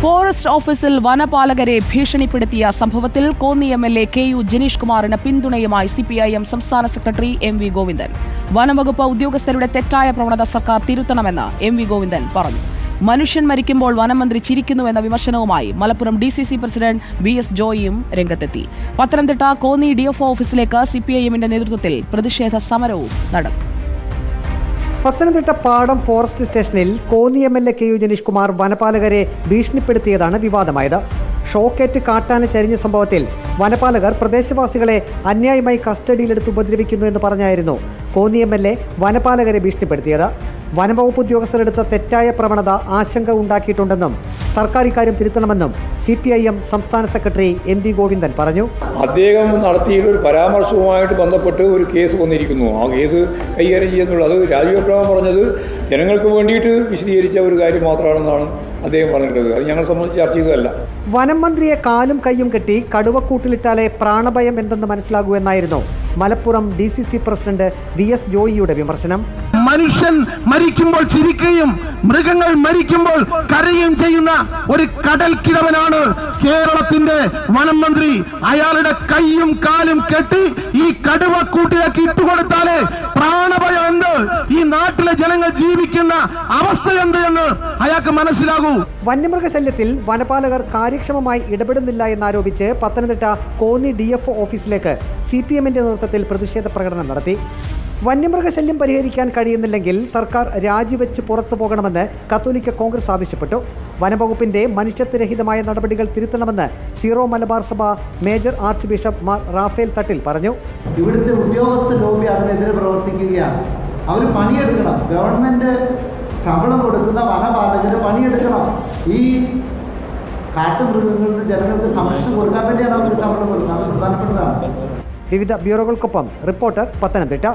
Forest ഓഫീസിൽ വനപാലകരെ ഭീഷണിപ്പെടുത്തിയ സംഭവത്തിൽ Konni MLA കെ.യു. Janeesh കുമാറിന് പിന്തുണയുമായി സിപിഐഎം സംസ്ഥാന സെക്രട്ടറി എം.വി. ഗോവിന്ദൻ. വനംവകുപ്പ് ഉദ്യോഗസ്ഥരുടെ തെറ്റായ പ്രവണത സർക്കാർ തിരുത്തണമെന്ന് എം.വി. ഗോവിന്ദൻ പറഞ്ഞു. മനുഷ്യൻ മരിക്കുമ്പോൾ വനമന്ത്രി ചിരിക്കുന്നുവെന്ന വിമർശനവുമായി മലപ്പുറം DCC പ്രസിഡന്റ് വി.എസ്. ജോയിയും രംഗത്തെത്തി. പത്തനംതിട്ട കോന്നി DFO ഓഫീസിലേക്ക് സിപിഐഎമ്മിന്റെ നേതൃത്വത്തിൽ പ്രതിഷേധ സമരവും നടന്നു. പത്തനംതിട്ട പാടം ഫോറസ്റ്റ് സ്റ്റേഷനിൽ കോന്നി എംഎൽഎ കെ.യു. ജനീഷ് കുമാർ വനപാലകരെ ഭീഷണിപ്പെടുത്തിയതാണ് വിവാദമായത്. ഷോക്കേറ്റ് കാട്ടാന ചരിഞ്ഞ സംഭവത്തിൽ വനപാലകർ പ്രദേശവാസികളെ അന്യായമായി കസ്റ്റഡിയിലെടുത്ത് ഉപദ്രവിക്കുന്നു എന്ന് പറഞ്ഞായിരുന്നു കോന്നി എംഎൽഎ വനപാലകരെ ഭീഷണിപ്പെടുത്തിയത്. വനംവകുപ്പ് ഉദ്യോഗസ്ഥരെടുത്ത തെറ്റായ പ്രവണത ആശങ്ക ഉണ്ടാക്കിയിട്ടുണ്ടെന്നും സർക്കാർ ഇക്കാര്യം തിരുത്തണമെന്നും CPIM സംസ്ഥാന സെക്രട്ടറി എം.വി. ഗോവിന്ദൻ പറഞ്ഞു. അദ്ദേഹം നടത്തിയ ഒരു പരാമർശവുമായിട്ട് ബന്ധപ്പെട്ട് ഒരു കേസ് വന്നിരിക്കുന്നു. ആ കേസ് കൈകാര്യം ചെയ്യുന്നുള്ളത് രാജീവ് അബ്രഹാം പറഞ്ഞത് ജനങ്ങൾക്ക് വേണ്ടിയിട്ട് വിശദീകരിച്ച ഒരു കാര്യം മാത്രമാണെന്നാണ് അദ്ദേഹം പറഞ്ഞിട്ടുള്ളത്. അത് ഞങ്ങളെ സംബന്ധിച്ച് ചർച്ച ചെയ്തതല്ല. വനം മന്ത്രിയെ കാലും കൈയും കെട്ടി കടുവക്കൂട്ടിലിട്ടാലേ പ്രാണഭയം എന്തെന്ന് മനസ്സിലാകൂ എന്നായിരുന്നു മലപ്പുറം DCC പ്രസിഡന്റ് വി.എസ്. ജോയിയുടെ വിമർശനം. മനുഷ്യൻ മരിക്കുമ്പോൾ ചിരിക്കുകയും മൃഗങ്ങൾ മരിക്കുമ്പോൾ കരയുകയും ചെയ്യുന്ന ഒരു കടൽ കിഴവനാണ് കേരളത്തിന്റെ വനം മന്ത്രി. അയാളുടെ കൈയും കാലും കെട്ടി ഈ കടുവക്കൂട്ടിലേക്ക് ഇട്ടുകൊടുത്താലേ പ്രാണഭയം എന്ത്, ഈ നാട്ടിലെ ജനങ്ങൾ ജീവിക്കുന്ന അവസ്ഥ എന്ത് എന്ന് അയാൾക്ക് മനസ്സിലാകൂ. വന്യമൃഗശല്യത്തിൽ വനപാലകർ കാര്യക്ഷമമായി ഇടപെടുന്നില്ല എന്നാരോപിച്ച് പത്തനംതിട്ട കോന്നി DFO ഓഫീസിലേക്ക് CPMന്റെ നേതൃത്വത്തിൽ പ്രതിഷേധ പ്രകടനം നടത്തി. വന്യമൃഗശല്യം പരിഹരിക്കാൻ കഴിയുന്നില്ലെങ്കിൽ സർക്കാർ രാജിവെച്ച് പുറത്തു പോകണമെന്ന് കത്തോലിക്ക കോൺഗ്രസ് ആവശ്യപ്പെട്ടു. വനംവകുപ്പിന്റെ മനുഷ്യത്വരഹിതമായ നടപടികൾ തിരുത്തണമെന്ന് സീറോ മലബാർ സഭ major archbishop Mar Raphael Thattil പറഞ്ഞു. ഇവിടുത്തെ ഉദ്യോഗസ്ഥ ലോബി അതിനെതിരെ പ്രവർത്തിക്കുകയാണ്. അവർ പണിയെടുക്കണം. ഗവൺമെന്റ് ശമ്പളം കൊടുക്കുന്ന വനപാലകർ പണിയെടുക്കണം. ഈ കാട്ടുമൃഗങ്ങൾക്ക് ജനങ്ങൾക്ക് സംരക്ഷണം കൊടുക്കാൻ വേണ്ടിയാണ് അവർ ശമ്പളം കൊടുക്കുന്നത്. അത് പ്രധാനപ്പെട്ടതാണ്. വിവിധ ബ്യൂറോകൾക്കൊപ്പം റിപ്പോർട്ടർ പത്തനംതിട്ട.